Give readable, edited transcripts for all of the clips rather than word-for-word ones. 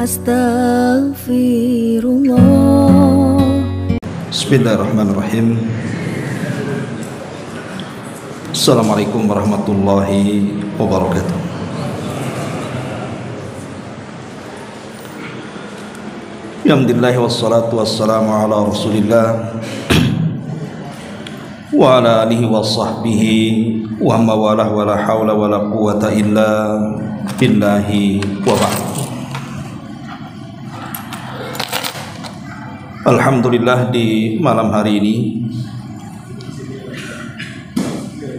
Astaghfirullah. Bismillahirrahmanirrahim. Assalamualaikum warahmatullahi wabarakatuh. Alhamdulillah wassalatu wassalamu ala Rasulillah wa ala alihi wa sahbihi wa mawalah wa la hawla wa la quwata illa billahi wa ba'd. Alhamdulillah, di malam hari ini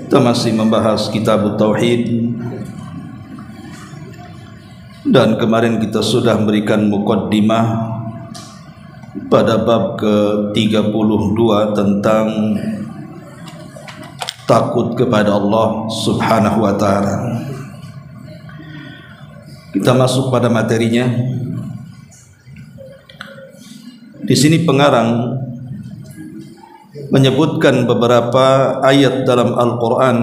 kita masih membahas kitab Tauhid, dan kemarin kita sudah memberikan muqaddimah pada bab ke-32 tentang takut kepada Allah Subhanahu wa ta'ala. Kita masuk pada materinya. Di sini pengarang menyebutkan beberapa ayat dalam Al-Quran.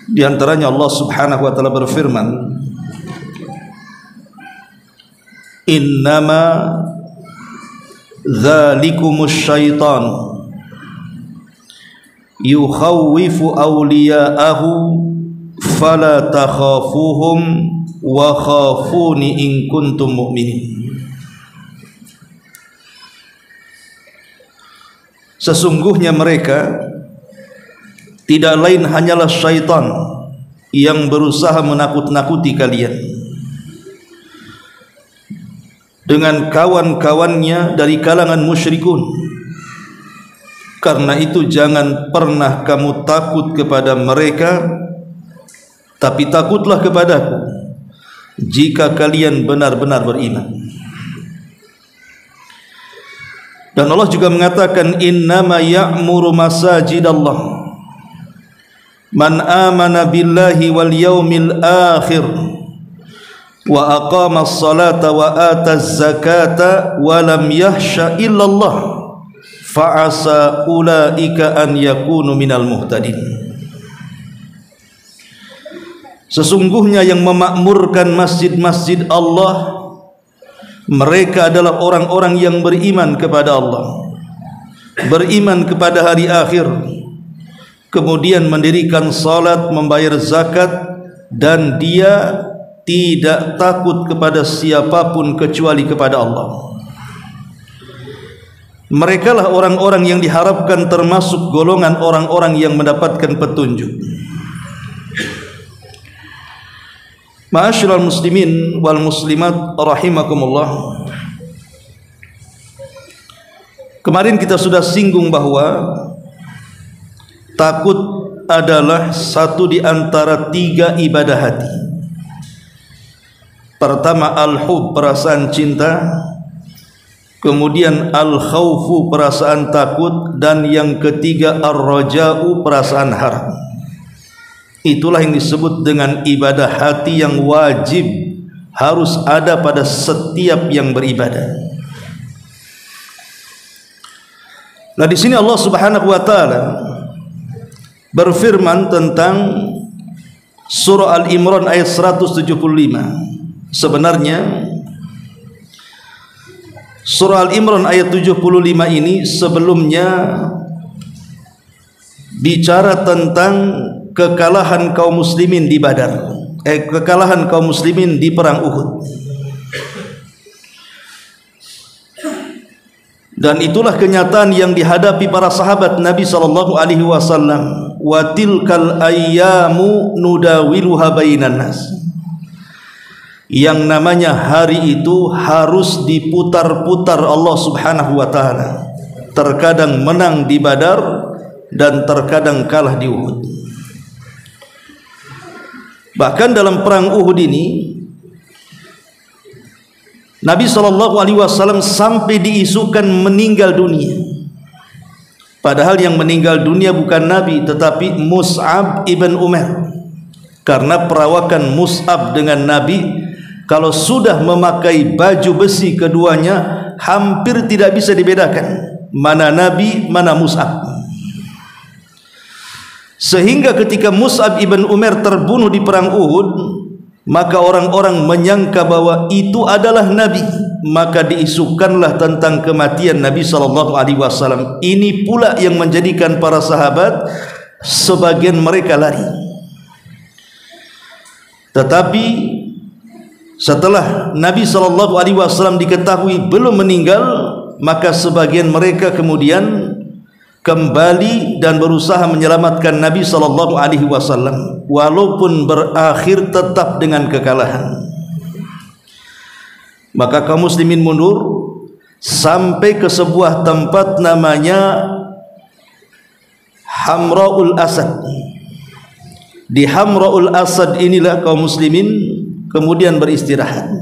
Di antaranya Allah Subhanahu wa ta'ala berfirman, innama dzalikumus syaitan yukhawwifu awliya'ahu fala takhafuhum wa khafuni in kuntum mu'minin. Sesungguhnya mereka tidak lain hanyalah syaitan yang berusaha menakut-nakuti kalian dengan kawan-kawannya dari kalangan musyrikun. Karena itu jangan pernah kamu takut kepada mereka, tapi takutlah kepadaku jika kalian benar-benar beriman. Dan Allah juga mengatakan, innama ya'muru masajidallah man amana billahi wal yaumil akhir wa aqama as-salata wa ata az-zakata wa lam yahsha illallah fa'asa ulaika an yakunu minal muhtadin. Sesungguhnya yang memakmurkan masjid-masjid Allah, mereka adalah orang-orang yang beriman kepada Allah, beriman kepada hari akhir, kemudian mendirikan salat, membayar zakat, dan dia tidak takut kepada siapapun kecuali kepada Allah. Mereka lah orang-orang yang diharapkan termasuk golongan orang-orang yang mendapatkan petunjuk. Ma'asyiral muslimin wal muslimat rahimakumullah. Kemarin kita sudah singgung bahwa takut adalah satu di antara tiga ibadah hati. Pertama al-hub, perasaan cinta, kemudian al-khawfu, perasaan takut, dan yang ketiga ar-raja'u, perasaan harap. Itulah yang disebut dengan ibadah hati yang wajib harus ada pada setiap yang beribadah. Nah, di sini Allah Subhanahu wa taala berfirman tentang surah Al-Imran ayat 175. Sebenarnya surah Al-Imran ayat 75 ini sebelumnya bicara tentang kekalahan kaum muslimin di Badar, kekalahan kaum muslimin di perang Uhud. Dan itulah kenyataan yang dihadapi para sahabat Nabi sallallahu alaihi wasallam. Wa tilkal ayyamu nudawiluha bainan nas. Yang namanya hari itu harus diputar-putar Allah Subhanahu wa taala. Terkadang menang di Badar dan terkadang kalah di Uhud. Bahkan dalam perang Uhud ini Nabi SAW sampai diisukan meninggal dunia. Padahal yang meninggal dunia bukan Nabi, tetapi Mus'ab ibn Umair. Karena perawakan Mus'ab dengan Nabi, kalau sudah memakai baju besi keduanya, hampir tidak bisa dibedakan mana Nabi, mana Mus'ab. Sehingga ketika Mus'ab ibn Umair terbunuh di perang Uhud, maka orang-orang menyangka bahwa itu adalah Nabi, maka diisukanlah tentang kematian Nabi SAW. Ini pula yang menjadikan para sahabat sebagian mereka lari. Tetapi setelah Nabi SAW diketahui belum meninggal, maka sebagian mereka kemudian kembali dan berusaha menyelamatkan Nabi SAW, walaupun berakhir tetap dengan kekalahan. Maka kaum muslimin mundur sampai ke sebuah tempat namanya Hamra'ul Asad. Di Hamra'ul Asad inilah kaum muslimin kemudian beristirahat.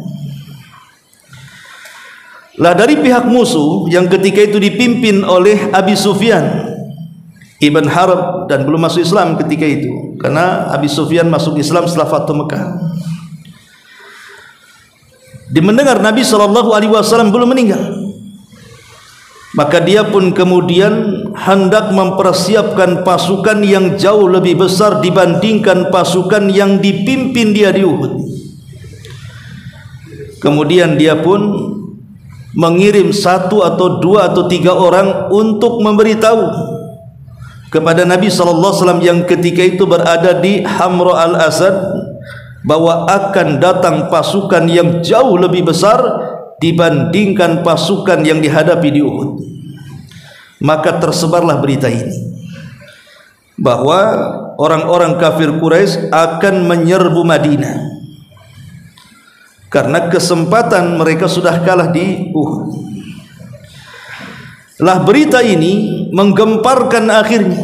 Lah dari pihak musuh yang ketika itu dipimpin oleh Abi Sufyan Ibn Harb, dan belum masuk Islam ketika itu, karena Abi Sufyan masuk Islam setelah Fathu Mekah. Dimendengar Nabi SAW belum meninggal, maka dia pun kemudian hendak mempersiapkan pasukan yang jauh lebih besar dibandingkan pasukan yang dipimpin dia di Uhud. Kemudian dia pun mengirim 1 atau 2 atau 3 orang untuk memberitahu kepada Nabi SAW yang ketika itu berada di Hamra al-Asad bahwa akan datang pasukan yang jauh lebih besar dibandingkan pasukan yang dihadapi di Uhud. Maka tersebarlah berita ini bahwa orang-orang kafir Quraisy akan menyerbu Madinah karena kesempatan mereka sudah kalah di Uhud. Lah berita ini menggemparkan akhirnya.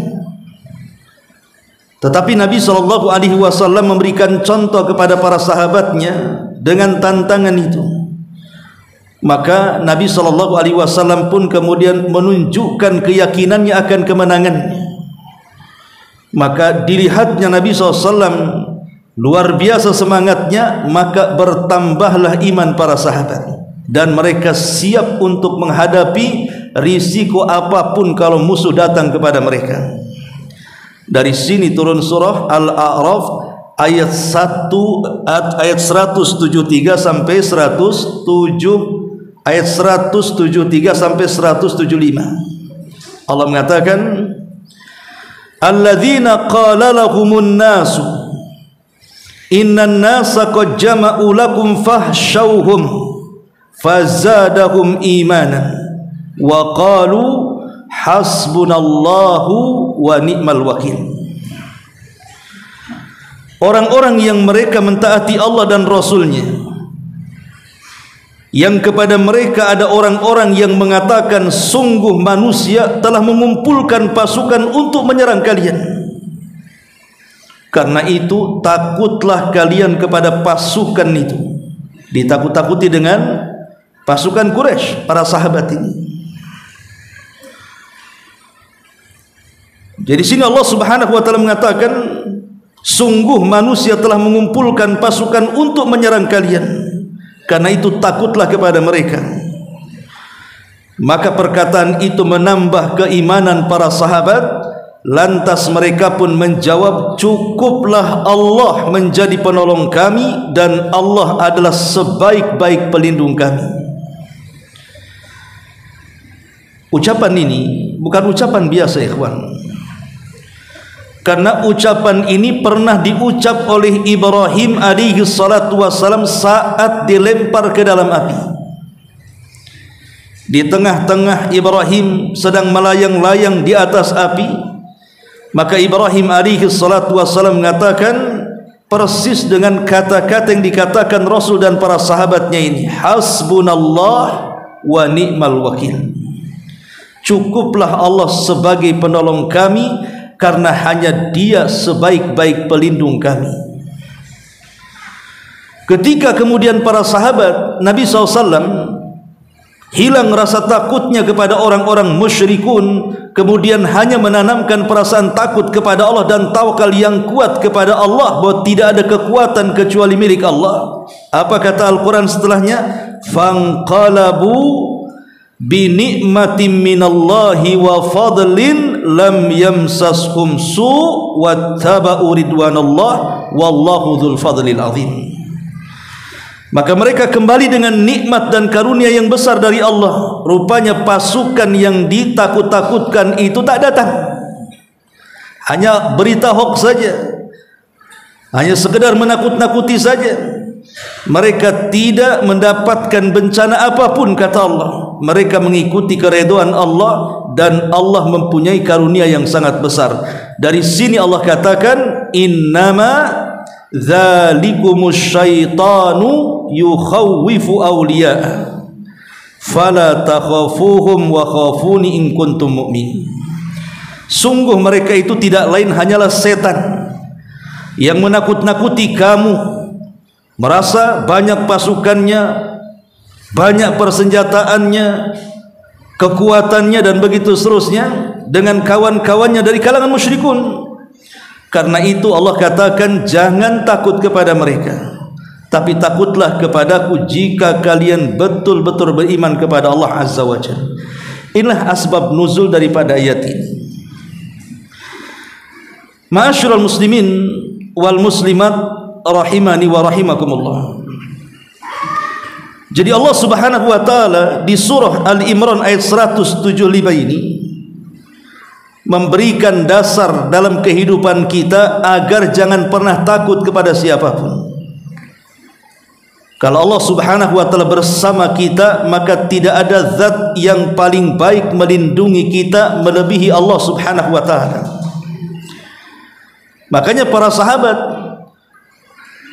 Tetapi Nabi SAW memberikan contoh kepada para sahabatnya dengan tantangan itu. Maka Nabi SAW pun kemudian menunjukkan keyakinannya akan kemenangannya. Maka dilihatnya Nabi SAW luar biasa semangatnya, maka bertambahlah iman para sahabat dan mereka siap untuk menghadapi risiko apapun kalau musuh datang kepada mereka. Dari sini turun surah Al-A'raf ayat 1 ayat 173 sampai 107, ayat 173 sampai 175. Allah mengatakan, alladzina qala lahumun nasu innan nasa qad jama'u lakum fahshawhum fazadahum imanan wa qalu hasbunallahu wa ni'mal wakil. Orang-orang yang mereka mentaati Allah dan Rasulnya, yang kepada mereka ada orang-orang yang mengatakan sungguh manusia telah mengumpulkan pasukan untuk menyerang kalian. Karena itu takutlah kalian kepada pasukan itu. Ditakut-takuti dengan pasukan Quraisy, para sahabat ini. Jadi sini Allah Subhanahu wa taala mengatakan sungguh manusia telah mengumpulkan pasukan untuk menyerang kalian. Karena itu takutlah kepada mereka. Maka perkataan itu menambah keimanan para sahabat. Lantas mereka pun menjawab, cukuplah Allah menjadi penolong kami dan Allah adalah sebaik-baik pelindung kami. Ucapan ini bukan ucapan biasa, ikhwan. Karena ucapan ini pernah diucap oleh Ibrahim alaihi salatu wassalam saat dilempar ke dalam api. Di tengah-tengah Ibrahim sedang melayang-layang di atas api, maka Ibrahim alaihi salatu wassalam mengatakan persis dengan kata-kata yang dikatakan Rasul dan para sahabatnya ini, hasbunallah wa ni'mal wakil. Cukuplah Allah sebagai penolong kami, karena hanya Dia sebaik-baik pelindung kami. Ketika kemudian para sahabat Nabi SAW hilang rasa takutnya kepada orang-orang musyrikun, kemudian hanya menanamkan perasaan takut kepada Allah dan tawakal yang kuat kepada Allah bahwa tidak ada kekuatan kecuali milik Allah. Apa kata Al-Quran setelahnya? Fanqalabu bi ni'matin minallahi wa fadlin lam yamsashum su' wattaba'u ridwanallah wallahu dzul fadlil azim. Maka mereka kembali dengan nikmat dan karunia yang besar dari Allah. Rupanya pasukan yang ditakut-takutkan itu tak datang. Hanya berita hoax saja, hanya sekedar menakut-nakuti saja. Mereka tidak mendapatkan bencana apapun, kata Allah. Mereka mengikuti keridhaan Allah, dan Allah mempunyai karunia yang sangat besar. Dari sini Allah katakan, innama dzalikumus syaitanu yukhawwifu awliya'a fala takhafuhum wa khafuni in kuntum mu'minin. Sungguh mereka itu tidak lain hanyalah setan yang menakut-nakuti kamu, merasa banyak pasukannya, banyak persenjataannya, kekuatannya, dan begitu seterusnya, dengan kawan-kawannya dari kalangan musyrikun. Karena itu Allah katakan, jangan takut kepada mereka, tapi takutlah kepadaku jika kalian betul-betul beriman kepada Allah Azza wa Jalla. Inilah asbab nuzul daripada ayat ini. Ma'asyiral muslimin wal muslimat rahimani wa rahimakumullah. Jadi Allah Subhanahu wa taala di surah Al-Imran ayat 175 ini memberikan dasar dalam kehidupan kita agar jangan pernah takut kepada siapapun. Kalau Allah Subhanahu wa taala bersama kita, maka tidak ada zat yang paling baik melindungi kita melebihi Allah Subhanahu wa taala. Makanya para sahabat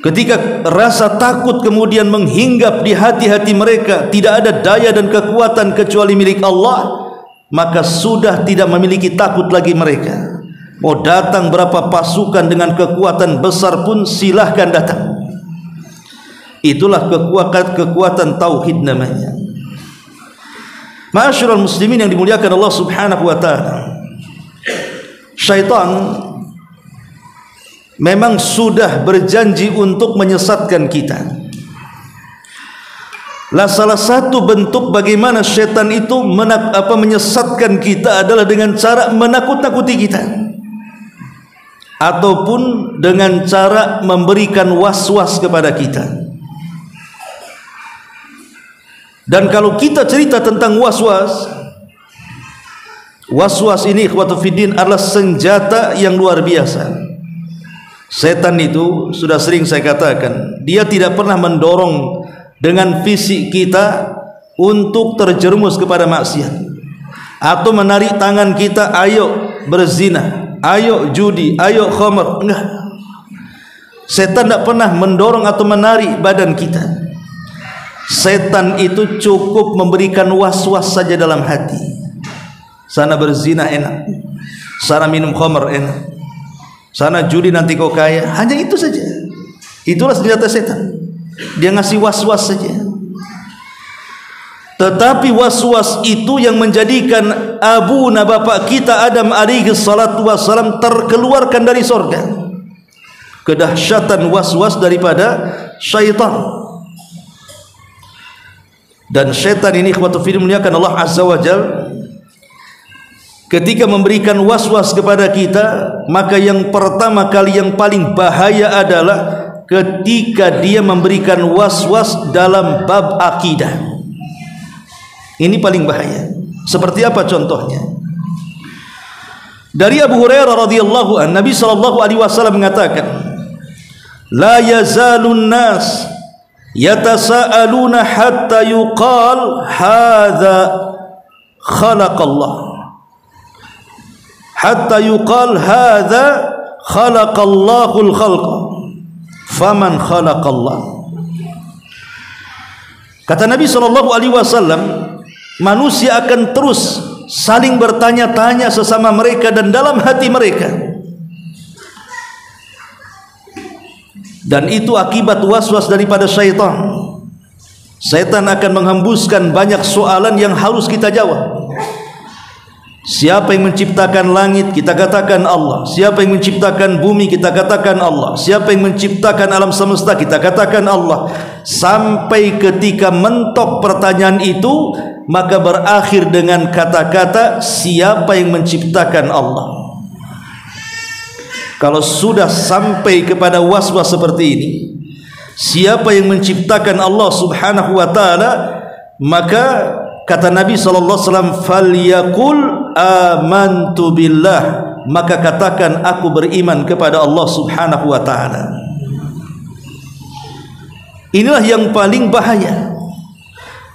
ketika rasa takut kemudian menghinggap di hati-hati mereka, tidak ada daya dan kekuatan kecuali milik Allah, maka sudah tidak memiliki takut lagi mereka. Mau datang berapa pasukan dengan kekuatan besar pun silahkan datang. Itulah kekuatan tauhid namanya. Ma'asyiral muslimin yang dimuliakan Allah Subhanahu wa taala, syaitan memang sudah berjanji untuk menyesatkan kita. Salah satu bentuk bagaimana syaitan itu menyesatkan kita adalah dengan cara menakut-nakuti kita, ataupun dengan cara memberikan was-was kepada kita. Dan kalau kita cerita tentang was-was ini ikhwatu fiddin adalah senjata yang luar biasa. Setan itu sudah sering saya katakan, dia tidak pernah mendorong dengan fisik kita untuk terjerumus kepada maksiat, atau menarik tangan kita, ayo berzina, ayo judi, ayo khamr. Enggak. Setan tidak pernah mendorong atau menarik badan kita. Setan itu cukup memberikan was-was saja dalam hati. Sana berzina enak, sana minum khamr enak, sana judi nanti kau kaya. Hanya itu saja. Itulah senjata setan. Dia ngasih was-was saja. Tetapi was-was itu yang menjadikan abuna bapak kita Adam alaihi salatu wassalam terkeluarkan dari sorga. Kedahsyatan was-was daripada syaitan. Dan syaitan ini ikhwatu fiddin muliakan Allah Azza wa Jalla, ketika memberikan was-was kepada kita, maka yang pertama kali yang paling bahaya adalah ketika dia memberikan was-was dalam bab akidah. Ini paling bahaya. Seperti apa contohnya? Dari Abu Hurairah radhiyallahu anhu, Nabi sallallahu alaihi wasallam mengatakan, la yazalun nas yatasaaluna hatta yuqal hadza khalaqallah, hatta yuqal hadza khalaqallahul khalqa faman khalaqallah. Kata Nabi sallallahu alaihi wasallam, manusia akan terus saling bertanya-tanya sesama mereka dan dalam hati mereka, dan itu akibat was-was daripada syaitan. Syaitan akan menghembuskan banyak soalan yang harus kita jawab. Siapa yang menciptakan langit? Kita katakan Allah. Siapa yang menciptakan bumi? Kita katakan Allah. Siapa yang menciptakan alam semesta? Kita katakan Allah. Sampai ketika mentok pertanyaan itu, maka berakhir dengan kata-kata siapa yang menciptakan Allah. Kalau sudah sampai kepada was-was seperti ini, siapa yang menciptakan Allah Subhanahu wa taala, maka kata Nabi sallallahu alaihi wasallam, falyaqul amantu billah, maka katakan aku beriman kepada Allah Subhanahu wa taala. Inilah yang paling bahaya.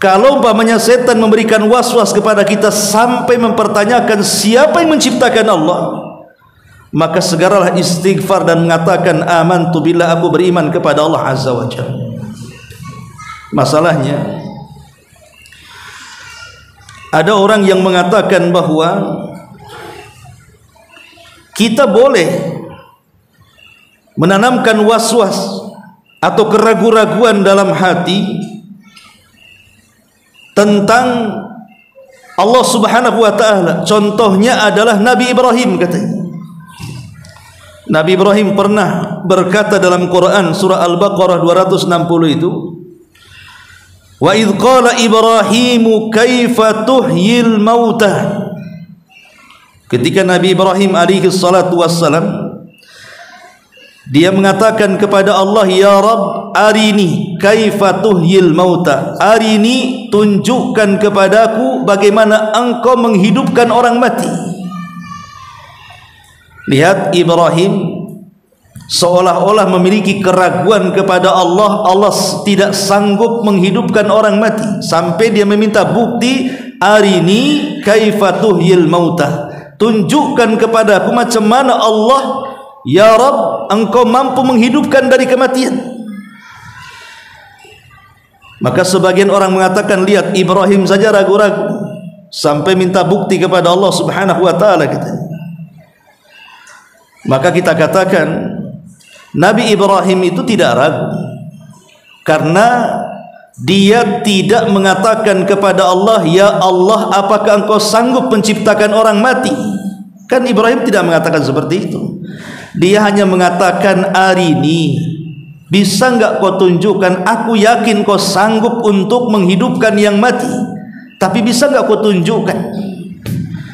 Kalau umpamanya setan memberikan waswas kepada kita sampai mempertanyakan siapa yang menciptakan Allah, maka segeralah istighfar dan mengatakan amantu billah, aku beriman kepada Allah Azza wa Jalla. Masalahnya, ada orang yang mengatakan bahwa kita boleh menanamkan waswas atau keraguan-raguan dalam hati tentang Allah Subhanahu wa taala. Contohnya adalah Nabi Ibrahim, katanya. Nabi Ibrahim pernah berkata dalam Quran surah Al-Baqarah 260 itu, wa idz qala Ibrahimu kaifa tuhyil mauta. Ketika Nabi Ibrahim alaihi salatu wassalam, dia mengatakan kepada Allah, ya Rabb, arini kaifa tuhyil mauta, arini, tunjukkan kepadaku bagaimana engkau menghidupkan orang mati. Lihat, Ibrahim seolah-olah memiliki keraguan kepada Allah. Allah tidak sanggup menghidupkan orang mati, sampai dia meminta bukti, arini kaifa tuhyil mauta, tunjukkan kepadaku macam mana Allah, ya Rabb, engkau mampu menghidupkan dari kematian. Maka sebagian orang mengatakan, lihat, Ibrahim saja ragu-ragu sampai minta bukti kepada Allah Subhanahu wa taala, katanya. Maka kita katakan Nabi Ibrahim itu tidak ragu, karena dia tidak mengatakan kepada Allah, ya Allah, apakah engkau sanggup menciptakan orang mati? Kan Ibrahim tidak mengatakan seperti itu. Dia hanya mengatakan, arini, bisa enggak kau tunjukkan, aku yakin kau sanggup untuk menghidupkan yang mati, tapi bisa enggak kau tunjukkan?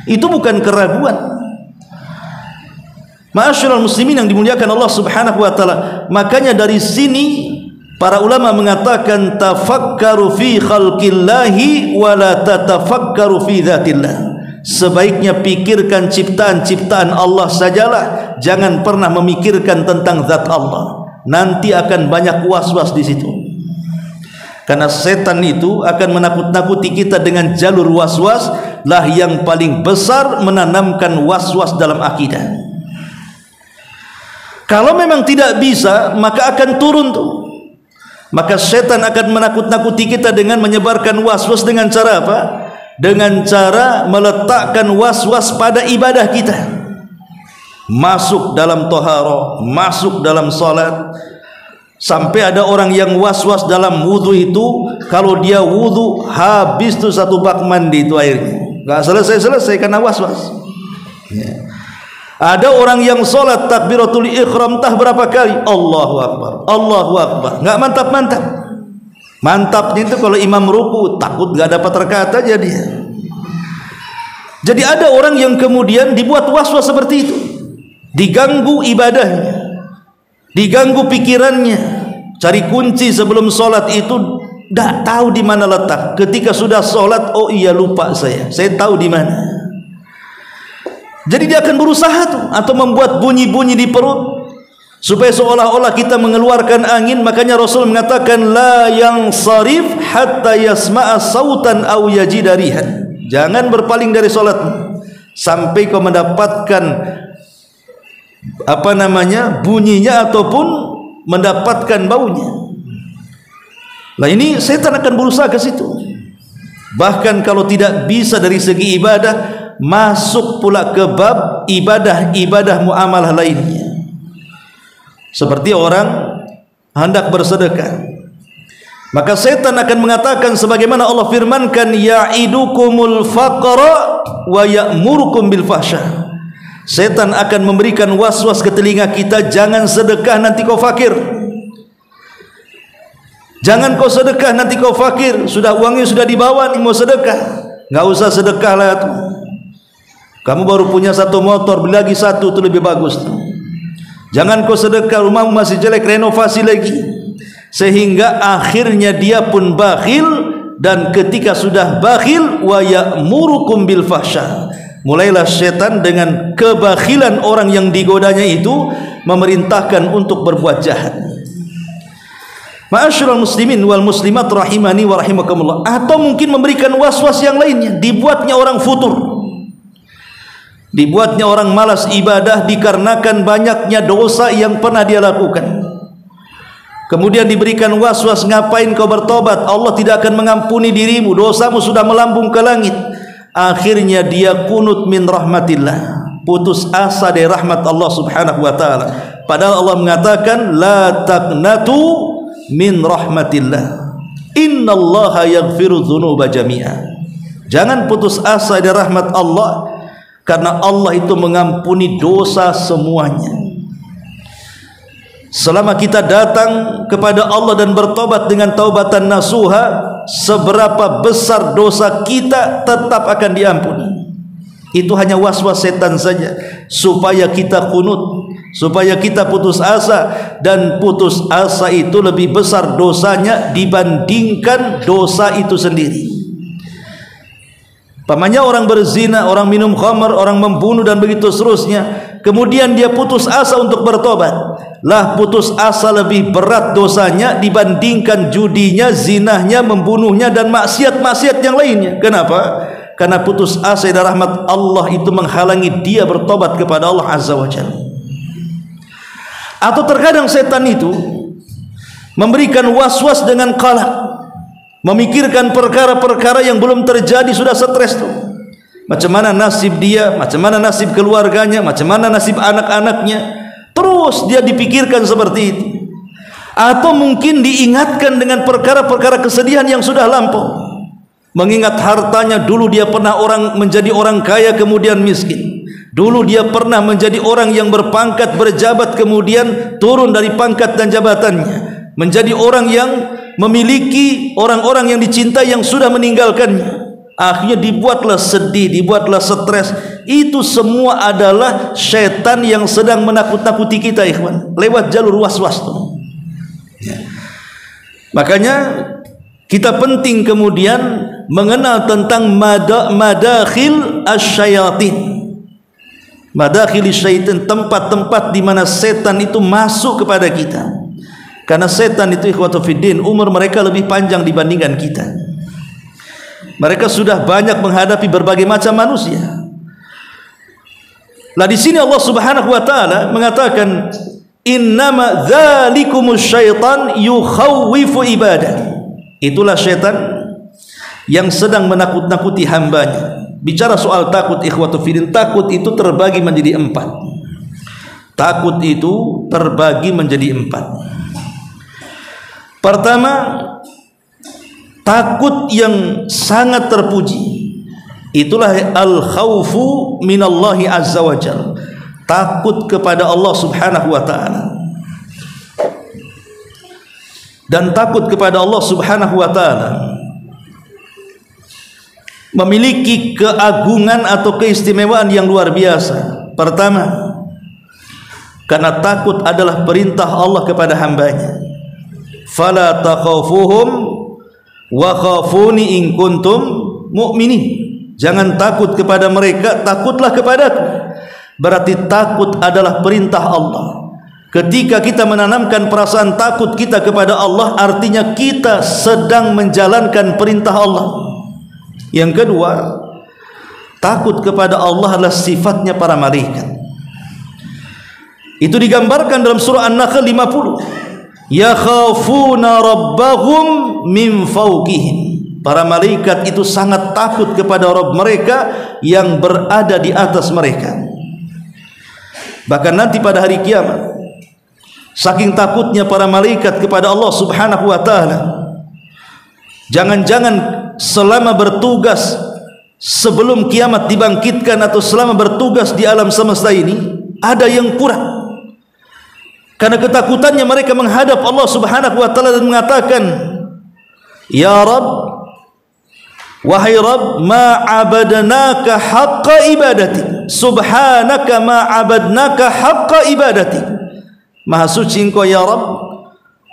Itu bukan keraguan. Ma'asyiral muslimin yang dimuliakan Allah Subhanahu wa taala. Makanya dari sini para ulama mengatakan, tafakkaru fi khalqillahi wa la tatafakkaru fi dzatillah. Sebaiknya pikirkan ciptaan-ciptaan Allah sajalah, jangan pernah memikirkan tentang zat Allah. Nanti akan banyak was-was di situ. Karena setan itu akan menakut-nakuti kita dengan jalur was-was lah yang paling besar, menanamkan was-was dalam akidah. Kalau memang tidak bisa, maka akan turun tuh. Maka setan akan menakut-nakuti kita dengan menyebarkan was-was dengan cara apa? Dengan cara meletakkan was-was pada ibadah kita. Masuk dalam toharoh, masuk dalam salat. Sampai ada orang yang was-was dalam wudu itu, kalau dia wudu habis tuh satu bak mandi itu airnya, nggak selesai-selesai karena was-was. Ya. Ada orang yang sholat takbiratul ihram entah berapa kali, Allahu Akbar, Allahu Akbar, nggak mantap-mantap. Mantapnya itu kalau imam ruku takut nggak dapat rakaat aja dia. Jadi ada orang yang kemudian dibuat was-was seperti itu, diganggu ibadahnya, diganggu pikirannya, cari kunci sebelum sholat itu tidak tahu di mana letak. Ketika sudah sholat, oh iya lupa saya tahu di mana. Jadi dia akan berusaha tuh, atau membuat bunyi-bunyi di perut supaya seolah-olah kita mengeluarkan angin. Makanya Rasul mengatakan, la yang sarif hatta yasma'a sautan aw yajida rihan. Jangan berpaling dari sholat sampai kau mendapatkan bunyinya ataupun mendapatkan baunya. Nah, ini setan akan berusaha ke situ. Bahkan kalau tidak bisa dari segi ibadah, masuk pula ke bab ibadah muamalah lainnya. Seperti orang hendak bersedekah, maka setan akan mengatakan sebagaimana Allah firmankan, ya'idukumul faqra wa ya'murukum bil fahsya. Setan akan memberikan was-was ke telinga kita, jangan sedekah nanti kau fakir. Jangan kau sedekah nanti kau fakir. Sudah uangnya sudah dibawa nih, mau sedekah, nggak usah sedekah lah tuh. Kamu baru punya satu motor, beli lagi satu, itu lebih bagus tuh. Jangan kau sedekah, rumahmu masih jelek, renovasi lagi. sehingga akhirnya dia pun bakhil, dan ketika sudah bakhil wa ya'murukum bil fahsya, mulailah setan dengan kebakhilan orang yang digodanya itu memerintahkan untuk berbuat jahat. Ma'asyiral muslimin wal muslimat rahimani wa rahimakumullah. Atau mungkin memberikan was-was yang lainnya, dibuatnya orang futur, dibuatnya orang malas ibadah dikarenakan banyaknya dosa yang pernah dia lakukan. Kemudian diberikan was-was, ngapain kau bertobat, Allah tidak akan mengampuni dirimu, dosamu sudah melambung ke langit. Akhirnya dia kunut min rahmatillah, putus asa dari rahmat Allah subhanahu wa ta'ala. Padahal Allah mengatakan la taqnatu min rahmatillah, innallaha yaghfiru dzunuba jami'a. Jangan putus asa dari rahmat Allah, karena Allah itu mengampuni dosa semuanya. Selama kita datang kepada Allah dan bertobat dengan taubatan nasuha, seberapa besar dosa kita tetap akan diampuni. Itu hanya was-was setan saja, supaya kita kunut, supaya kita putus asa. Dan putus asa itu lebih besar dosanya dibandingkan dosa itu sendiri. Pamannya orang berzina, orang minum khamar, orang membunuh dan begitu seterusnya, kemudian dia putus asa untuk bertobat. Lah putus asa lebih berat dosanya dibandingkan judinya, zinahnya, membunuhnya dan maksiat-maksiat yang lainnya. Kenapa? Karena putus asa dari rahmat Allah itu menghalangi dia bertobat kepada Allah azza wa jalla. Atau terkadang setan itu memberikan was-was dengan qalaq, memikirkan perkara-perkara yang belum terjadi, sudah stres tuh. Macam mana nasib dia, macam mana nasib keluarganya, macam mana nasib anak-anaknya. Terus dia dipikirkan seperti itu. Atau mungkin diingatkan dengan perkara-perkara kesedihan yang sudah lampau. Mengingat hartanya, dulu dia pernah menjadi orang kaya kemudian miskin. Dulu dia pernah menjadi orang yang berpangkat, berjabat, kemudian turun dari pangkat dan jabatannya, menjadi orang yang memiliki orang-orang yang dicintai yang sudah meninggalkannya. Akhirnya dibuatlah sedih, dibuatlah stres. Itu semua adalah syaitan yang sedang menakut-nakuti kita, ikhwan, lewat jalur was-was itu. Ya. Makanya kita penting kemudian mengenal tentang madakhil asyayatin, madakhil syaitan, tempat-tempat di mana setan itu masuk kepada kita. Karena setan itu ikhwatu fiddin, umur mereka lebih panjang dibandingkan kita. Mereka sudah banyak menghadapi berbagai macam manusia. Lah di sini Allah Subhanahu wa taala mengatakan innama dzalikumus syaitan yukhawwifu ibadah. Itulah syaitan yang sedang menakut-nakuti hambanya. Bicara soal takut ikhwatu fiddin, takut itu terbagi menjadi 4. Takut itu terbagi menjadi 4. Pertama, takut yang sangat terpuji, itulah al-khawfu minallahi azza wa jalla, takut kepada Allah subhanahu wa ta'ala. Dan takut kepada Allah subhanahu wa ta'ala memiliki keagungan atau keistimewaan yang luar biasa. Pertama, karena takut adalah perintah Allah kepada hambanya. Fala takhafuhum wa khafuni in kuntum mu'minin. Jangan takut kepada mereka, takutlah kepadaku. Berarti takut adalah perintah Allah. Ketika kita menanamkan perasaan takut kita kepada Allah, artinya kita sedang menjalankan perintah Allah. Yang kedua, takut kepada Allah adalah sifatnya para malaikat. Itu digambarkan dalam surah An-Nahl 50. Yakhafuna rabbahum min fawqihim. Para malaikat itu sangat takut kepada Rabb mereka yang berada di atas mereka. Bahkan nanti pada hari kiamat, saking takutnya para malaikat kepada Allah subhanahu wa ta'ala, jangan-jangan selama bertugas sebelum kiamat dibangkitkan atau selama bertugas di alam semesta ini, ada yang kurang. Karena ketakutannya mereka menghadap Allah subhanahu wa ta'ala dan mengatakan, Ya Rabb, wahai Rabb, ma abadnaka haqqa ibadati, subhanaka ma abadnaka haqqa ibadati. Maha suci engkau ya Rabb,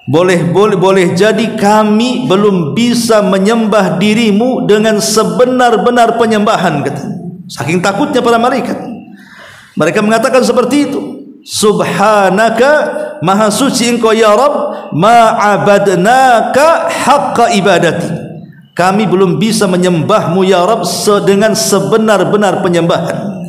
boleh jadi kami belum bisa menyembah dirimu dengan sebenar-benar penyembahan, kata. Saking takutnya para malaikat, mereka mengatakan seperti itu. Subhanaka, maha suci engkau ya Rabb, ma'abadnaka haqqa ibadati, kami belum bisa menyembahmu ya Rabb dengan sebenar-benar penyembahan.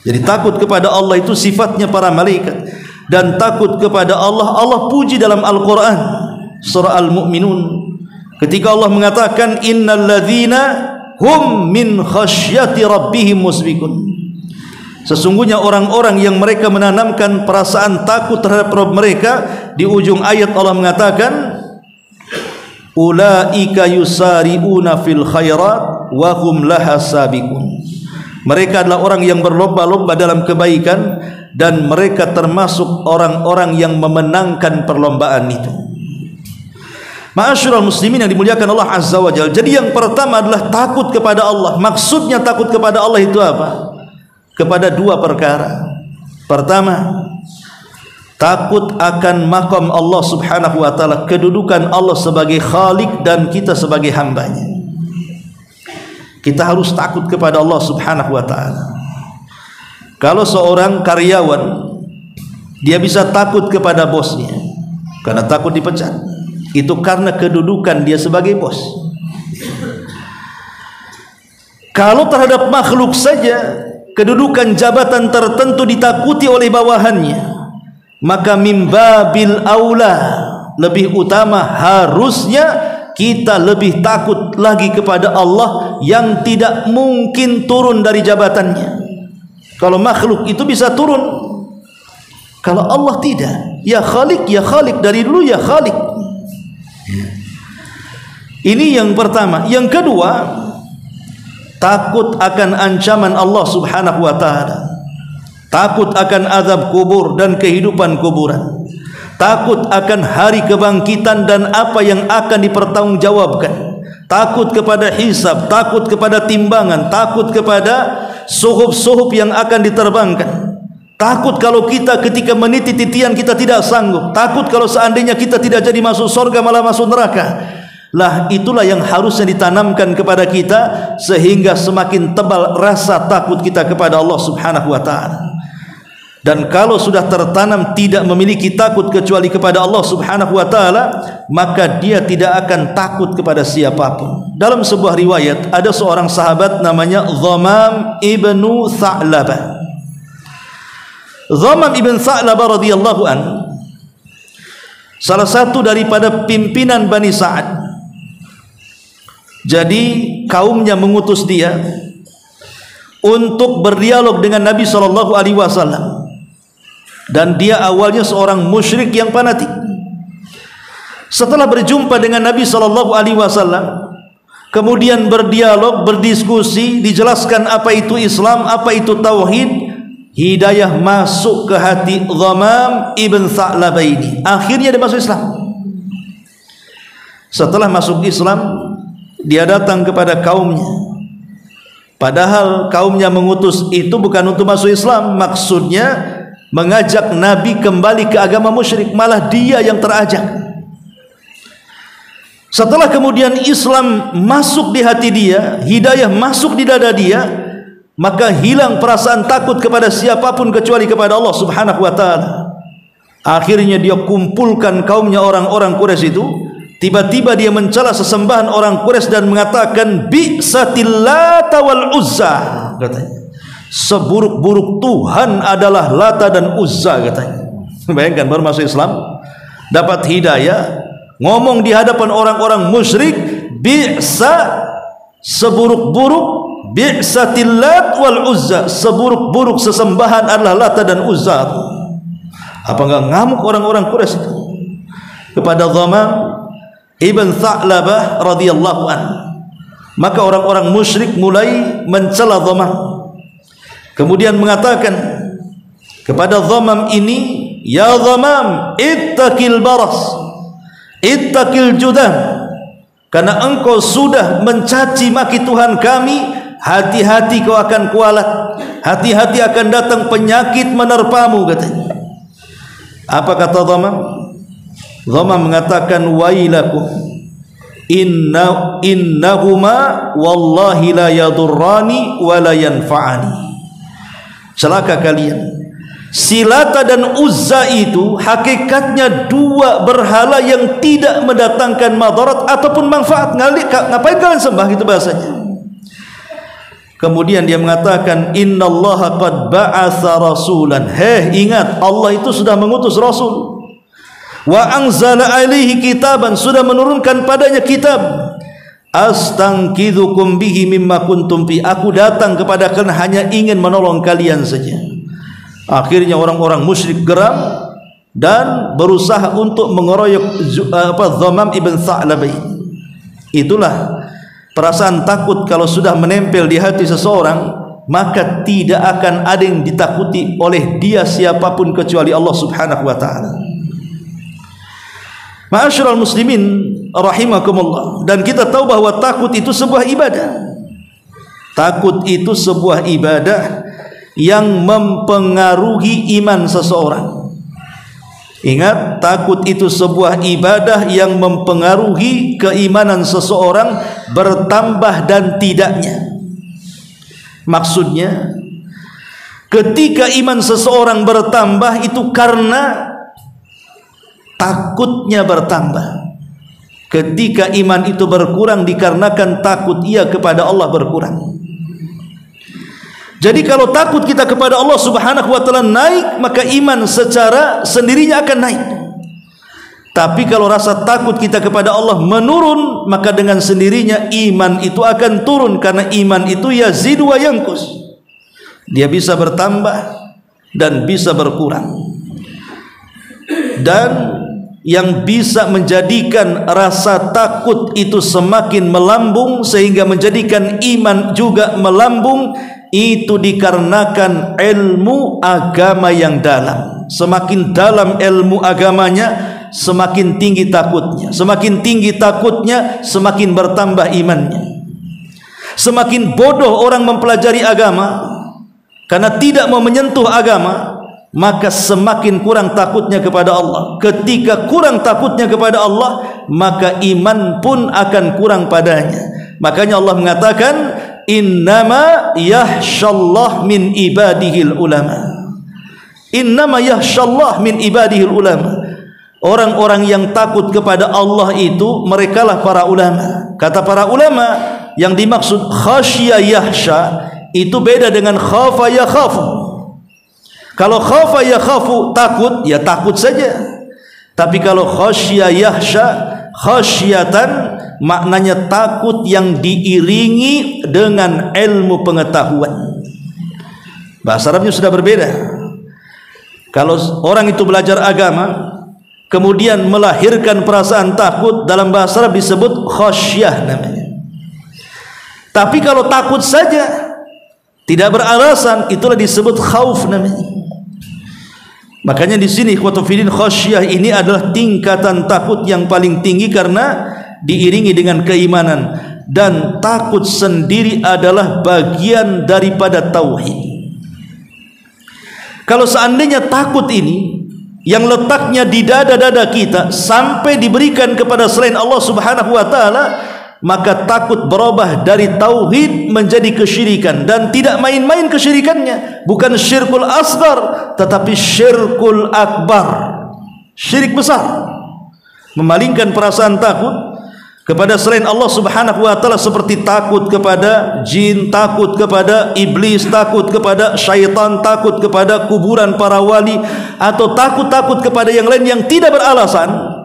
Jadi takut kepada Allah itu sifatnya para malaikat. Dan takut kepada Allah, Allah puji dalam Al-Quran surah Al-Mu'minun ketika Allah mengatakan innal ladzina hum min khasyati rabbihim musbikun, sesungguhnya orang-orang yang mereka menanamkan perasaan takut terhadap Rabb mereka. Di ujung ayat Allah mengatakan ulaika yusari'una fil khairat wa hum laha sabiqun, mereka adalah orang yang berlomba-lomba dalam kebaikan dan mereka termasuk orang-orang yang memenangkan perlombaan itu. Ma'asyiral muslimin yang dimuliakan Allah Azza wa Jalla. Jadi yang pertama adalah takut kepada Allah. Maksudnya takut kepada Allah itu apa? Kepada dua perkara. Pertama, takut akan maqam Allah Subhanahu wa taala, kedudukan Allah sebagai Khalik dan kita sebagai hambanya. Kita harus takut kepada Allah Subhanahu wa taala. Kalau seorang karyawan dia bisa takut kepada bosnya karena takut dipecat, itu karena kedudukan dia sebagai bos. Kalau terhadap makhluk saja kedudukan jabatan tertentu ditakuti oleh bawahannya, maka mimbabil aula, lebih utama harusnya kita lebih takut lagi kepada Allah yang tidak mungkin turun dari jabatannya. Kalau makhluk itu bisa turun, kalau Allah tidak. Ya Khalik, ya Khalik, dari dulu ya Khalik. Ini yang pertama. Yang kedua, takut akan ancaman Allah Subhanahu wa taala. Takut akan azab kubur dan kehidupan kuburan. Takut akan hari kebangkitan dan apa yang akan dipertanggungjawabkan. Takut kepada hisab, takut kepada timbangan, takut kepada suhuf-suhuf yang akan diterbangkan. Takut kalau kita ketika meniti titian kita tidak sanggup. Takut kalau seandainya kita tidak jadi masuk surga malah masuk neraka. Lah itulah yang harusnya ditanamkan kepada kita sehingga semakin tebal rasa takut kita kepada Allah Subhanahu wa taala. Dan kalau sudah tertanam tidak memiliki takut kecuali kepada Allah Subhanahu wa taala, maka dia tidak akan takut kepada siapapun. Dalam sebuah riwayat ada seorang sahabat namanya Dhamam ibnu Tha'labah. Dhamam ibn Tha'labah radhiyallahu an, salah satu daripada pimpinan Bani Sa'ad. Jadi kaumnya mengutus dia untuk berdialog dengan Nabi SAW. Dan dia awalnya seorang musyrik yang fanatik. Setelah berjumpa dengan Nabi SAW, kemudian berdialog, berdiskusi, dijelaskan apa itu Islam, apa itu tauhid, hidayah masuk ke hati Dhamam ibn Tha'labah ini. Akhirnya dia masuk Islam. Setelah masuk Islam, dia datang kepada kaumnya. Padahal kaumnya mengutus itu bukan untuk masuk Islam, maksudnya mengajak Nabi kembali ke agama musyrik, malah dia yang terajak. Setelah kemudian Islam masuk di hati dia, hidayah masuk di dada dia, maka hilang perasaan takut kepada siapapun kecuali kepada Allah Subhanahu wa taala. Akhirnya dia kumpulkan kaumnya orang-orang Quraisy itu. Tiba-tiba dia mencela sesembahan orang Quraisy dan mengatakan bi'satil Lata wal Uzza, katanya. Seburuk-buruk Tuhan adalah Lata dan Uzza, katanya. Bayangkan, baru masuk Islam dapat hidayah, ngomong di hadapan orang-orang musyrik, bi'sa, seburuk-buruk, bi'satil Lat wal Uzza, seburuk-buruk sesembahan adalah Lata dan Uzza. Apa enggak ngamuk orang-orang Quraisy itu kepada Dhamam ibn Tha'labah radhiyallahu an? Maka orang-orang musyrik mulai mencela Dhamam, kemudian mengatakan kepada Dhamam ini, ya Dhamam, ittaqil baras, ittaqil judam, karena engkau sudah mencaci maki Tuhan kami, hati-hati kau akan kualat, hati-hati akan datang penyakit menerpamu, katanya. Apa kata Dhamam? Dhamam mengatakan wailakum innahuma wallahi la yadurrani wa la yanfa'ani. Celaka kalian. Silata dan Uzza itu hakikatnya dua berhala yang tidak mendatangkan madarat ataupun manfaat. Ngapain kalian sembah, gitu bahasanya. Kemudian dia mengatakan innallaha qad ba'atsa rasulan. Ingat, Allah itu sudah mengutus rasul. Wa anzala alaihi kitaban, sudah menurunkan padanya kitab. Astangkidzukum bihi mimma kuntum fi. Aku datang kepada kalian hanya ingin menolong kalian saja. Akhirnya orang-orang musyrik geram dan berusaha untuk mengeroyok Dhamam ibn Tha'labah. Itulah perasaan takut kalau sudah menempel di hati seseorang, maka tidak akan ada yang ditakuti oleh dia siapapun kecuali Allah Subhanahu wa taala. Ma'asyiral muslimin rahimakumullah, dan kita tahu bahwa takut itu sebuah ibadah. Takut itu sebuah ibadah yang mempengaruhi iman seseorang. Ingat, takut itu sebuah ibadah yang mempengaruhi keimanan seseorang bertambah dan tidaknya. Maksudnya, ketika iman seseorang bertambah itu karena takutnya bertambah. Ketika iman itu berkurang dikarenakan takut ia kepada Allah berkurang. Jadi kalau takut kita kepada Allah Subhanahu wa taala naik, maka iman secara sendirinya akan naik. Tapi kalau rasa takut kita kepada Allah menurun, maka dengan sendirinya iman itu akan turun, karena iman itu yazidu wa yanqus. Dia bisa bertambah dan bisa berkurang. Dan yang bisa menjadikan rasa takut itu semakin melambung sehingga menjadikan iman juga melambung, itu dikarenakan ilmu agama yang dalam. Semakin dalam ilmu agamanya, semakin tinggi takutnya. Semakin tinggi takutnya, semakin bertambah imannya. Semakin bodoh orang mempelajari agama karena tidak mau menyentuh agama, maka semakin kurang takutnya kepada Allah. Ketika kurang takutnya kepada Allah, maka iman pun akan kurang padanya. Makanya Allah mengatakan innama yahsyallah min ibadihil ulama. Innama yahsyallah min ibadihil ulama. Orang-orang yang takut kepada Allah itu merekalah para ulama. Kata para ulama, yang dimaksud khasya yahsya itu beda dengan khafa yakhafu. Kalau khafa yakhafu takut, ya takut saja. Tapi kalau khasya yahsya, khasyatan maknanya takut yang diiringi dengan ilmu pengetahuan. Bahasa Arabnya sudah berbeda. Kalau orang itu belajar agama kemudian melahirkan perasaan takut, dalam bahasa Arab disebut khasyah namanya. Tapi kalau takut saja tidak beralasan, itulah disebut khauf namanya. Makanya di sini ikhwatufidin, khasyah ini adalah tingkatan takut yang paling tinggi karena diiringi dengan keimanan, dan takut sendiri adalah bagian daripada tauhid. Kalau seandainya takut ini yang letaknya di dada-dada kita sampai diberikan kepada selain Allah Subhanahu wa taala, maka takut berubah dari tauhid menjadi kesyirikan, dan tidak main-main kesyirikannya. Bukan syirkul asghar, tetapi syirkul akbar, syirik besar. Memalingkan perasaan takut kepada selain Allah Subhanahu wa taala, seperti takut kepada jin, takut kepada iblis, takut kepada syaitan, takut kepada kuburan para wali, atau takut kepada yang lain yang tidak beralasan.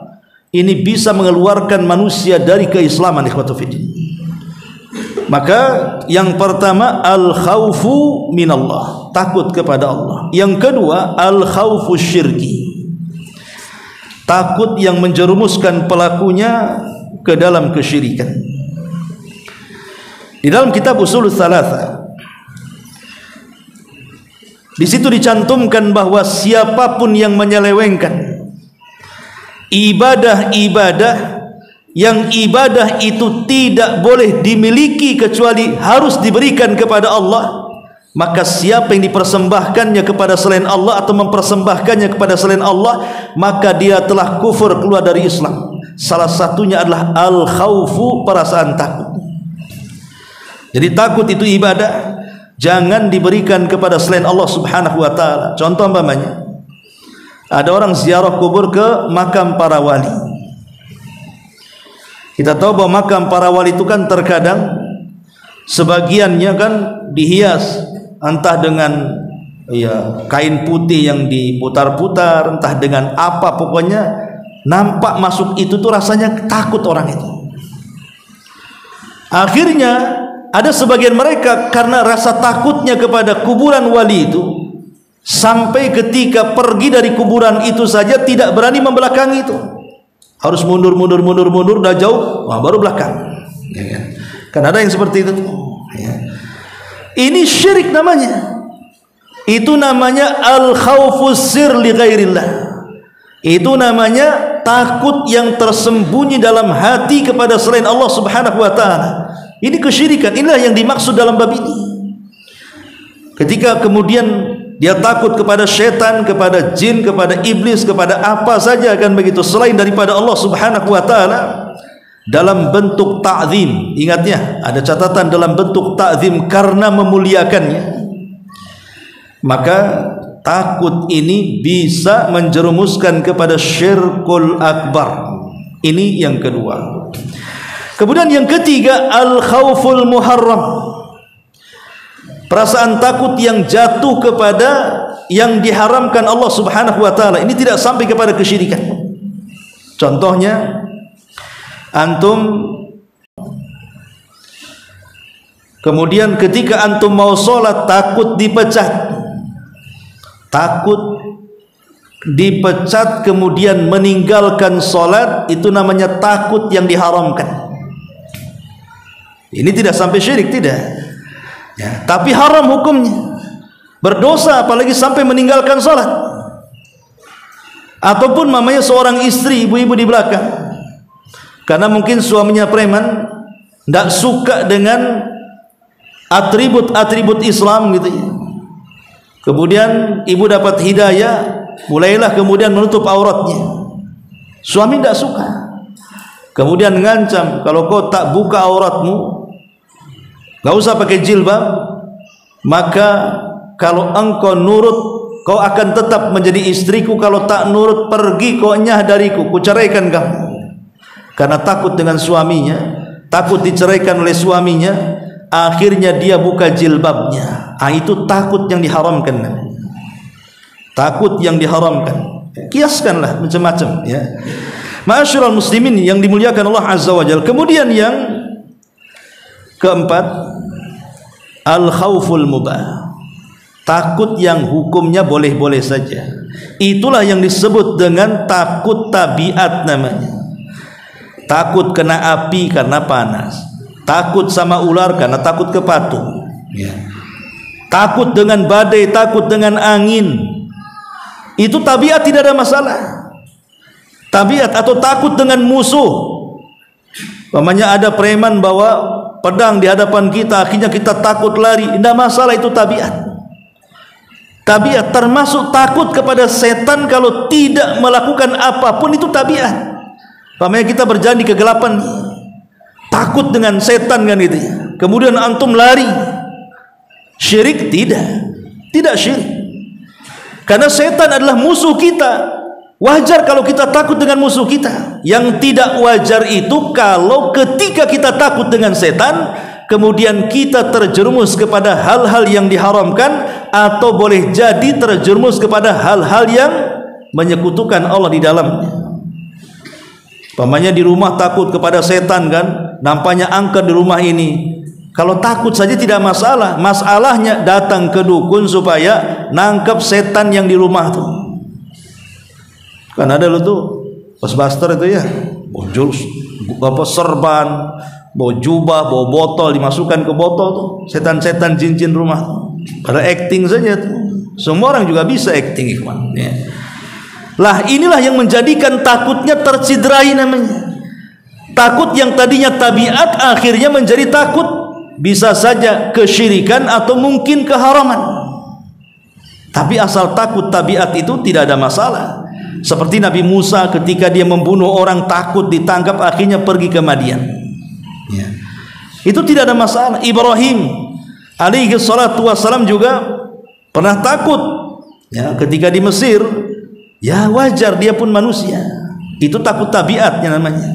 Ini bisa mengeluarkan manusia dari keislaman, ikhwatu fiddin. Maka yang pertama al-khaufu minallah, takut kepada Allah. Yang kedua al-khaufu syirki, takut yang menjerumuskan pelakunya ke dalam kesyirikan. Di dalam kitab Ushulul Tsalatsa, di situ dicantumkan bahwa siapapun yang menyelewengkan ibadah-ibadah yang ibadah itu tidak boleh dimiliki kecuali harus diberikan kepada Allah, maka siapa yang dipersembahkannya kepada selain Allah atau mempersembahkannya kepada selain Allah, maka dia telah kufur, keluar dari Islam. Salah satunya adalah al-khaufu, perasaan takut. Jadi takut itu ibadah, jangan diberikan kepada selain Allah Subhanahu wa taala. Contoh umpamanya, ada orang ziarah kubur ke makam para wali. Kita tahu bahwa makam para wali itu kan terkadang sebagiannya kan dihias, entah dengan kain putih yang diputar-putar, entah dengan apa, pokoknya nampak masuk itu tuh rasanya takut orang itu. Akhirnya ada sebagian mereka karena rasa takutnya kepada kuburan wali itu, sampai ketika pergi dari kuburan itu saja tidak berani membelakangi itu, harus mundur, udah jauh, baru belakang. Kan ada yang seperti itu. Ini syirik namanya. Itu namanya al-khaufus sir li ghairillah. Itu namanya takut yang tersembunyi dalam hati kepada selain Allah Subhanahu wa taala. Ini kesyirikan. Inilah yang dimaksud dalam bab ini. Ketika kemudian dia takut kepada syaitan, kepada jin, kepada iblis, kepada apa saja kan begitu selain daripada Allah Subhanahu wa taala, dalam bentuk ta'zim. Ingatnya, ada catatan dalam bentuk ta'zim karena memuliakannya. Maka takut ini bisa menjerumuskan kepada syirkul akbar. Ini yang kedua. Kemudian yang ketiga, al-khauful muharram. Perasaan takut yang jatuh kepada yang diharamkan Allah Subhanahu wa taala. Ini tidak sampai kepada kesyirikan. Contohnya, antum kemudian ketika antum mau sholat takut dipecat, kemudian meninggalkan sholat, itu namanya takut yang diharamkan. Ini tidak sampai syirik, tidak ya, tapi haram hukumnya, berdosa apalagi sampai meninggalkan sholat. Ataupun mamanya seorang istri, ibu-ibu di belakang, karena mungkin suaminya preman, tidak suka dengan atribut-atribut Islam gitu ya. Kemudian ibu dapat hidayah, mulailah kemudian menutup auratnya. Suami tidak suka, kemudian mengancam, kalau kau tak buka auratmu, gak usah pakai jilbab, maka kalau engkau nurut, kau akan tetap menjadi istriku. Kalau tak nurut, pergi kau nyah dariku, ku ceraikan kamu. Karena takut dengan suaminya, takut diceraikan oleh suaminya, akhirnya dia buka jilbabnya. Itu takut yang diharamkan. Takut yang diharamkan. Kiaskanlah macam-macam ya. Ma'asyiral muslimin yang dimuliakan Allah Azza wa Jalla. Kemudian yang keempat, al-khauful mubah. Takut yang hukumnya boleh-boleh saja. Itulah yang disebut dengan takut tabiat namanya. Takut kena api karena panas, takut sama ular karena takut ke patung ya. Takut dengan badai, takut dengan angin, itu tabiat, tidak ada masalah. Tabiat. Atau takut dengan musuh, umpamanya ada preman bawa pedang di hadapan kita, akhirnya kita takut lari, tidak masalah, itu tabiat. Tabiat. Termasuk takut kepada setan kalau tidak melakukan apapun, itu tabiat. Umpamanya kita berjalan di kegelapan, takut dengan setan kan itu ya. Kemudian antum lari, syirik? Tidak syirik, karena setan adalah musuh kita. Wajar kalau kita takut dengan musuh kita. Yang tidak wajar itu kalau ketika kita takut dengan setan, kemudian kita terjerumus kepada hal-hal yang diharamkan, atau boleh jadi terjerumus kepada hal-hal yang menyekutukan Allah di dalamnya. Umpamanya di rumah takut kepada setan kan, nampaknya angker di rumah ini. Kalau takut saja tidak masalah, masalahnya datang ke dukun supaya nangkep setan yang di rumah tuh. Kan ada lo tuh Ghostbuster itu ya, bawa serban, bawa jubah, bawa botol, dimasukkan ke botol tuh setan-setan jin-jin rumah. Pada acting saja tuh. Semua orang juga bisa acting, ikhwan ya. Lah inilah yang menjadikan takutnya tercidrai namanya. Takut yang tadinya tabiat akhirnya menjadi takut bisa saja kesyirikan atau mungkin keharaman. Tapi asal takut tabiat itu tidak ada masalah. Seperti Nabi Musa ketika dia membunuh orang takut ditangkap, akhirnya pergi ke Madian. Ya. Itu tidak ada masalah. Ibrahim alaihi salatu wassalam juga pernah takut ya, ketika di Mesir. Ya wajar, dia pun manusia. Itu takut tabiatnya namanya.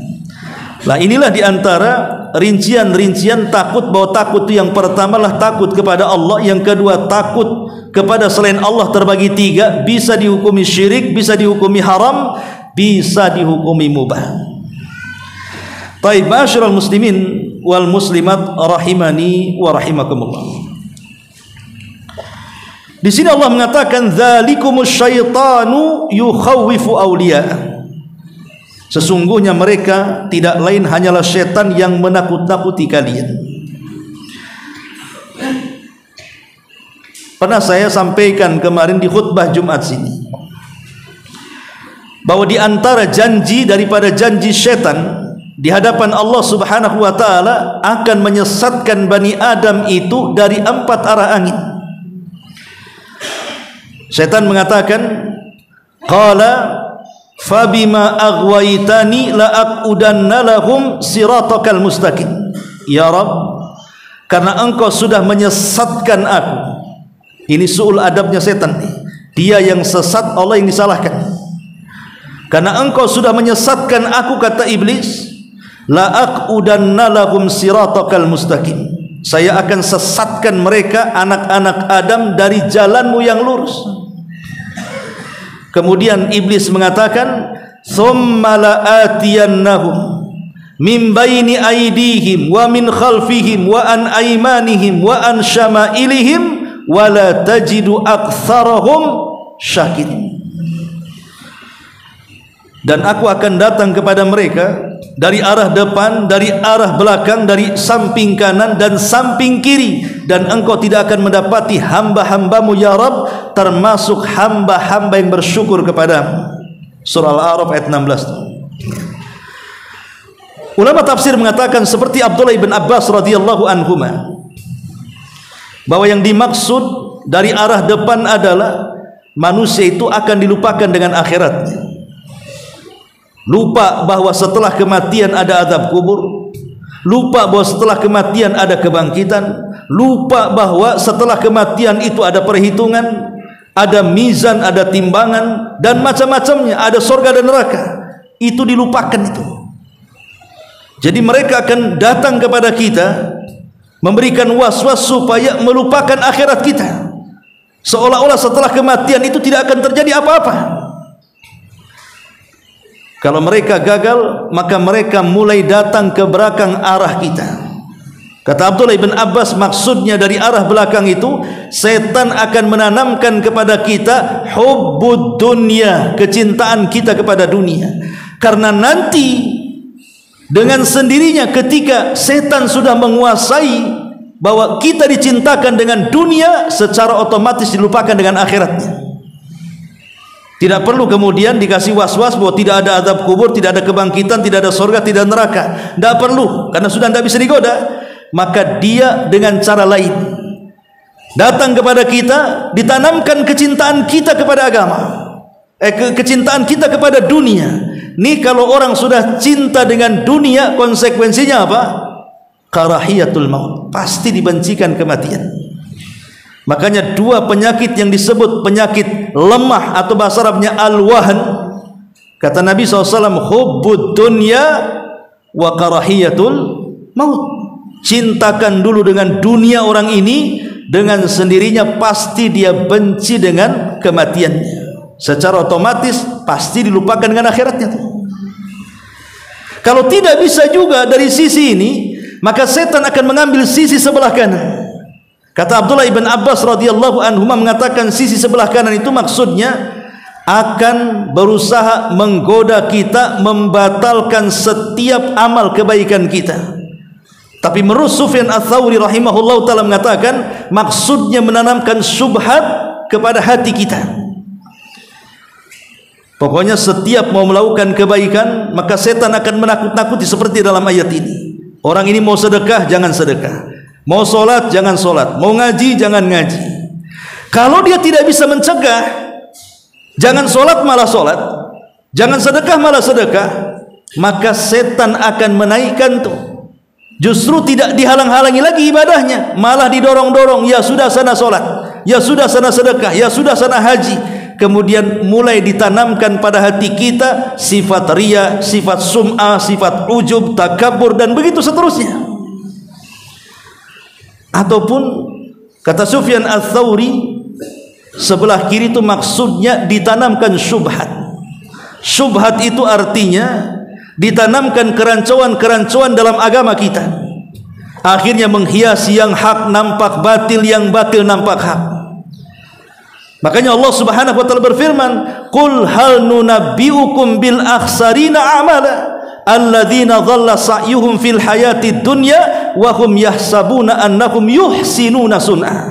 Nah inilah diantara rincian-rincian takut, bahwa takut itu yang pertama lah takut kepada Allah, yang kedua takut kepada selain Allah terbagi tiga, bisa dihukumi syirik, bisa dihukumi haram, bisa dihukumi mubah. Taib, ma'asyiral muslimin wal muslimat rahimani wa rahimakumullah. Di sini Allah mengatakan dzalikumus syaitanu yukhawwifu awliya. Sesungguhnya mereka tidak lain hanyalah setan yang menakut-nakuti kalian. Pernah saya sampaikan kemarin di khutbah Jumat sini, bahwa di antara janji daripada janji setan di hadapan Allah Subhanahu wa taala akan menyesatkan Bani Adam itu dari 4 arah angin. Setan mengatakan, qala fabima aghwaytani la aqudanna lahum siratakal mustaqim. Ya Rabb, karena engkau sudah menyesatkan aku. Ini su'ul adabnya setan nih. Dia yang sesat, Allah yang disalahkan. Karena engkau sudah menyesatkan aku, kata iblis, la aqudanna lahum siratakal mustaqim. Saya akan sesatkan mereka, anak-anak Adam, dari jalanmu yang lurus. Kemudian iblis mengatakan, thumma la'atiyannahum min baini aydihim wa min khalfihim wa an aymanihim wa an syama'ilihim wa la tajidu aktsarahum syakirin. Dan aku akan datang kepada mereka dari arah depan, dari arah belakang, dari samping kanan dan samping kiri, dan engkau tidak akan mendapati hamba-hambamu ya Rabb termasuk hamba-hamba yang bersyukur kepadamu. Surah Al-A'raf ayat 16. Ulama tafsir mengatakan seperti Abdullah ibn Abbas radhiyallahu anhuma, bahwa yang dimaksud dari arah depan adalah manusia itu akan dilupakan dengan akhiratnya. Lupa bahwa setelah kematian ada azab kubur, lupa bahwa setelah kematian ada kebangkitan, lupa bahwa setelah kematian itu ada perhitungan, ada mizan, ada timbangan, dan macam-macamnya, ada surga dan neraka. Itu dilupakan itu. Jadi mereka akan datang kepada kita memberikan was-was supaya melupakan akhirat kita, seolah-olah setelah kematian itu tidak akan terjadi apa-apa. Kalau mereka gagal, maka mereka mulai datang ke belakang arah kita. Kata Abdullah ibn Abbas, maksudnya dari arah belakang itu setan akan menanamkan kepada kita hubbud dunya, kecintaan kita kepada dunia. Karena nanti dengan sendirinya ketika setan sudah menguasai bahwa kita dicintakan dengan dunia, secara otomatis dilupakan dengan akhiratnya. Tidak perlu kemudian dikasih was-was bahwa tidak ada azab kubur, tidak ada kebangkitan, tidak ada surga, tidak ada neraka. Tidak perlu, karena sudah tidak bisa digoda. Maka dia dengan cara lain datang kepada kita, ditanamkan kecintaan kita kepada agama, kecintaan kita kepada dunia. Nih kalau orang sudah cinta dengan dunia, konsekuensinya apa? Karahiyatul maut, pasti dibencikan kematian. Makanya 2 penyakit yang disebut penyakit lemah atau bahasa Arabnya al-wahn, kata Nabi SAW, hubbud dunya wa karahiyatul maut. Cintakan dulu dengan dunia orang ini, dengan sendirinya pasti dia benci dengan kematiannya. Secara otomatis pasti dilupakan dengan akhiratnya. Kalau tidak bisa juga dari sisi ini, maka setan akan mengambil sisi sebelah kanan. Kata Abdullah ibn Abbas radhiyallahu anhu mengatakan sisi sebelah kanan itu maksudnya akan berusaha menggoda kita, membatalkan setiap amal kebaikan kita. Tapi menurut Sufyan Ats-Tsauri rahimahullah ta'ala mengatakan maksudnya menanamkan syubhat kepada hati kita. Pokoknya setiap mau melakukan kebaikan, maka setan akan menakut-nakuti seperti dalam ayat ini. Orang ini mau sedekah, jangan sedekah. Mau sholat jangan sholat, mau ngaji jangan ngaji. Kalau dia tidak bisa mencegah, jangan sholat malah sholat, jangan sedekah malah sedekah, maka setan akan menaikkan tuh. Justru tidak dihalang-halangi lagi ibadahnya, malah didorong-dorong. Ya sudah sana sholat, ya sudah sana sedekah, ya sudah sana haji. Kemudian mulai ditanamkan pada hati kita sifat riya, sifat sum'ah, sifat ujub, takabur, dan begitu seterusnya. Ataupun kata Sufyan Ats-Tsauri, sebelah kiri itu maksudnya ditanamkan syubhat. Syubhat itu artinya ditanamkan kerancuan-kerancuan dalam agama kita, akhirnya menghiasi yang hak nampak batil, yang batil nampak hak. Makanya Allah Subhanahu wa taala berfirman, "Qul hal nunabbiukum bil akhsarina a'mala alladzina dhalla sa'yuhum fil hayatid dunya wa hum yahsabuna annahum yuhsinuna sun'a."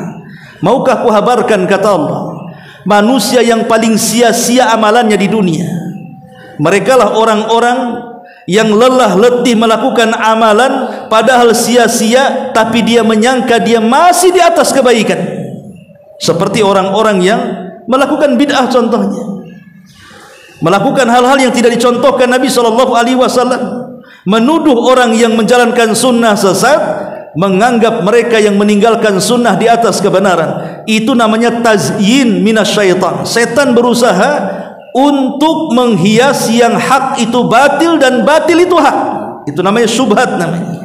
Maukah kuhabarkan, kata Allah, manusia yang paling sia-sia amalannya di dunia. Mereka lah orang-orang yang lelah letih melakukan amalan padahal sia-sia, tapi dia menyangka dia masih di atas kebaikan. Seperti orang-orang yang melakukan bid'ah, contohnya melakukan hal-hal yang tidak dicontohkan Nabi SAW, menuduh orang yang menjalankan sunnah sesat, menganggap mereka yang meninggalkan sunnah di atas kebenaran. Itu namanya tazyin minasyaitan. Setan berusaha untuk menghias yang hak itu batil dan batil itu hak. Itu namanya syubhat namanya.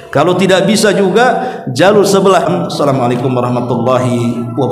Kalau tidak bisa juga jalur sebelah. Assalamualaikum warahmatullahi wabarakatuh.